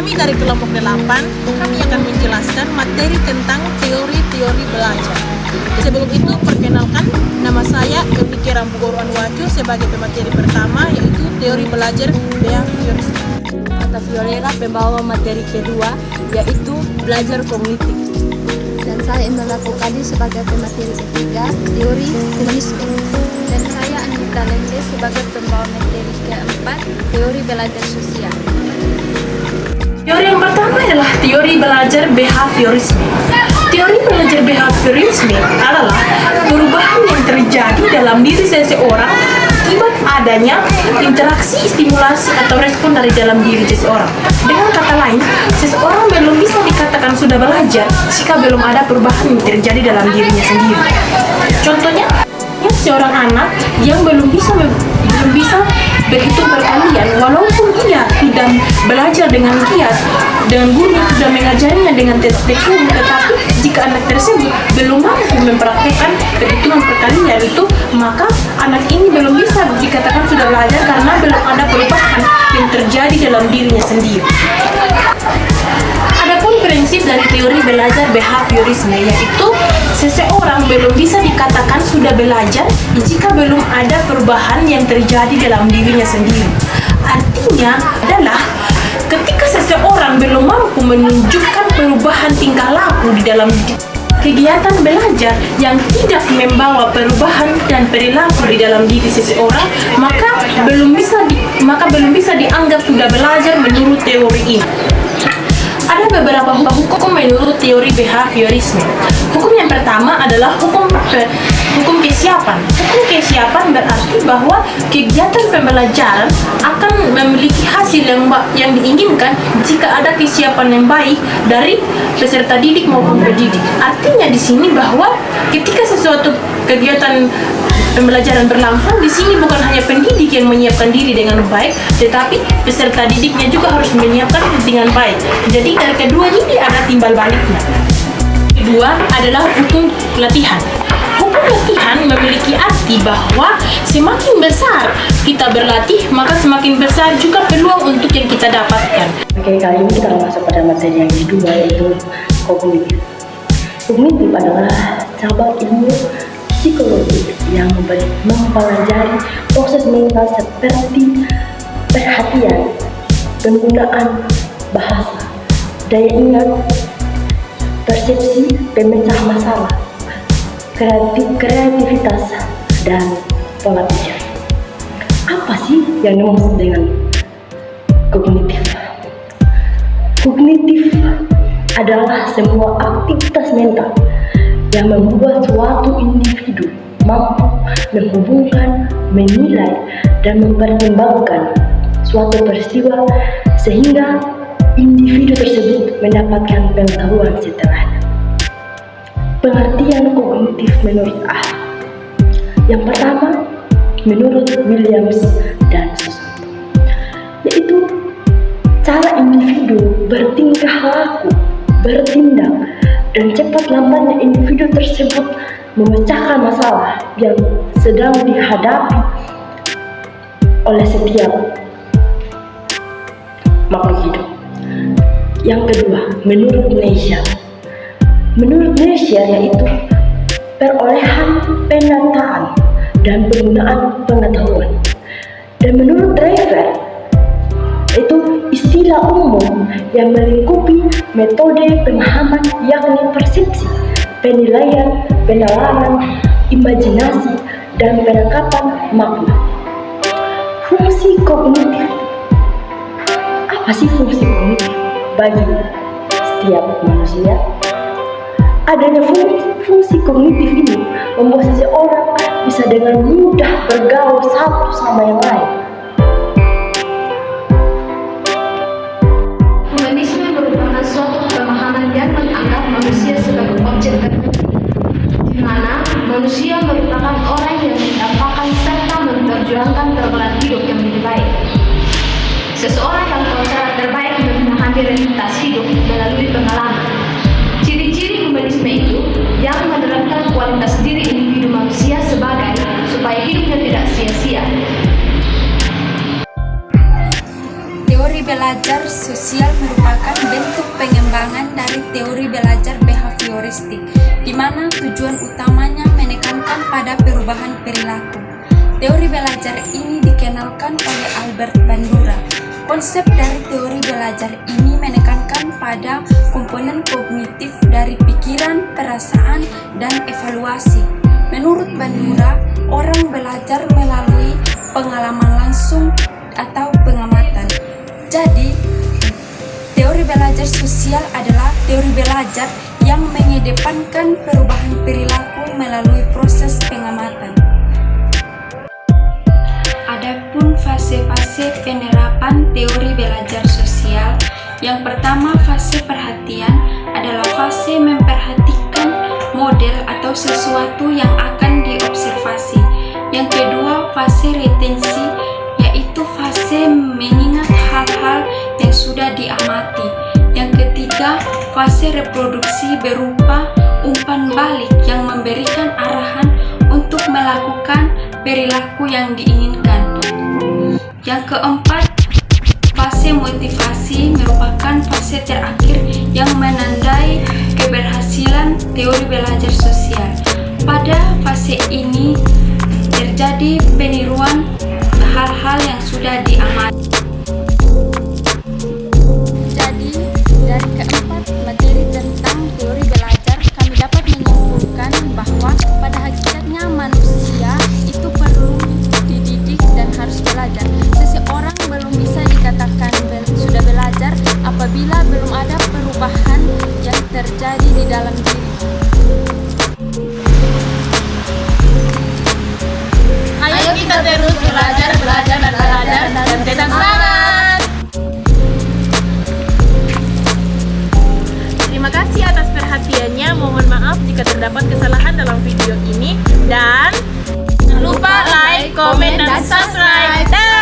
Kami dari kelompok 8, kami akan menjelaskan materi tentang teori-teori belajar. Sebelum itu, perkenalkan, nama saya Eunike Rambugoro Anwacu sebagai pemateri pertama, yaitu teori belajar behaviorisme. Kata Violera pembawa materi kedua, yaitu belajar kognitif. Dan saya Enola Kokadi sebagai pemateri ketiga, teori humanisme. Dan saya Anita Lende sebagai pembawa materi keempat, teori belajar sosial. Teori yang pertama adalah teori belajar behaviorisme. Teori belajar behaviorisme adalah perubahan yang terjadi dalam diri seseorang akibat adanya interaksi, stimulasi, atau respon dari dalam diri seseorang. Dengan kata lain, seseorang belum bisa dikatakan sudah belajar jika belum ada perubahan yang terjadi dalam dirinya sendiri. Contohnya, seorang anak yang belum bisa berhitung perkalian, walaupun ia sudah belajar dengan giat, dengan guru sudah mengajarinya dengan teknik, tetapi jika anak tersebut belum mampu mempraktikkan perhitungan perkalian itu, maka anak ini belum bisa dikatakan sudah belajar karena belum ada perubahan yang terjadi dalam dirinya sendiri. Adapun prinsip dari teori belajar behaviorisme, yaitu seseorang belum bisa dikatakan sudah belajar jika belum ada perubahan yang terjadi dalam dirinya sendiri. Artinya adalah ketika seseorang belum mampu menunjukkan perubahan tingkah laku di dalam kegiatan belajar yang tidak membawa perubahan dan perilaku di dalam diri seseorang, maka belum bisa dianggap sudah belajar menurut teori ini. Ada beberapa hukum menurut teori behaviorisme. Hukum yang pertama adalah hukum kesiapan. Hukum kesiapan berarti bahwa kegiatan pembelajaran akan memiliki hasil yang diinginkan jika ada kesiapan yang baik dari peserta didik maupun pendidik. Artinya di sini bahwa ketika sesuatu kegiatan pembelajaran berlangsung, di sini bukan hanya pendidik yang menyiapkan diri dengan baik, tetapi peserta didiknya juga harus menyiapkan dengan baik. Jadi dari kedua ini ada timbal baliknya. Kedua adalah hukum latihan. Hukum latihan memiliki arti bahwa semakin besar kita berlatih, maka semakin besar juga peluang untuk yang kita dapatkan. Oke, kali ini kita akan masuk pada materi yang kedua, yaitu kognitif. Kognitif adalah cabang ilmu psikologi yang mempelajari proses mental seperti perhatian, penggunaan bahasa, daya ingat, persepsi, pemecah masalah, kreativitas, dan pola pikir. Apa sih yang dimaksud dengan kognitif? Kognitif adalah semua aktivitas mental yang membuat suatu individu mampu menghubungkan, menilai, dan mempertimbangkan suatu peristiwa sehingga individu tersebut mendapatkan pengetahuan setelahnya. Pengertian kognitif menurut ahli. Yang pertama, menurut Williams dan Susanto, yaitu cara individu bertingkah laku, bertindak, dan cepat lambatnya individu tersebut memecahkan masalah yang sedang dihadapi oleh setiap makhluk hidup. Yang kedua, menurut Nash. Menurut Nash yaitu perolehan penataan dan penggunaan pengetahuan. Dan menurut Driver, itu istilah umum yang melingkupi metode pemahaman, yakni persepsi, penilaian, penalaran, imajinasi, dan penangkapan makna. Fungsi kognitif. Apa sih fungsi kognitif bagi setiap manusia? Adanya fungsi kognitif ini membuat seseorang bisa dengan mudah bergaul satu sama yang lain. Humanisme merupakan suatu pemahaman yang menganggap manusia sebagai objek tertentu, di mana manusia merupakan orang yang menciptakan serta memperjuangkan perubahan hidup yang lebih baik. Seseorang yang tahu cara terbaik memahami realitas hidup melalui pengalaman. Ciri-ciri humanisme itu yang menerapkan kualitas diri individu manusia sebagai supaya hidupnya tidak sia-sia. Teori belajar sosial merupakan bentuk pengembangan dari teori belajar behavioristik, di mana tujuan utamanya menekankan pada perubahan perilaku. Teori belajar ini dikenalkan oleh Albert Bandura. Konsep dari teori belajar ini menekankan pada komponen kognitif dari pikiran, perasaan, dan evaluasi. Menurut Bandura, orang belajar melalui pengalaman langsung atau pengamatan. Jadi, teori belajar sosial adalah teori belajar yang mengedepankan perubahan perilaku melalui proses pengamatan. Adapun fase-fase penerapan teori belajar sosial, yang pertama fase perhatian adalah fase memperhatikan model atau sesuatu yang akan diobservasi. Yang kedua fase retensi, yaitu fase mengingat hal-hal yang sudah diamati. Yang ketiga fase reproduksi berupa umpan balik yang memberikan arahan untuk melakukan perilaku yang diinginkan. Yang keempat, fase motivasi merupakan fase terakhir yang menandai keberhasilan teori belajar sosial. Pada fase ini terjadi peniruan hal-hal yang sudah diamati. Jadi, dari keempat materi tentang teori belajar, kami dapat menyimpulkan bahwa pada hakikatnya manusia itu perlu dididik dan harus belajar. Seseorang belum bisa dikatakan sudah belajar apabila belum ada perubahan yang terjadi di dalam diri. Ayo kita terus belajar dan tetap semangat. Terima kasih atas perhatiannya. Mohon maaf jika terdapat kesalahan dalam video ini, dan jangan lupa like, komen, dan subscribe.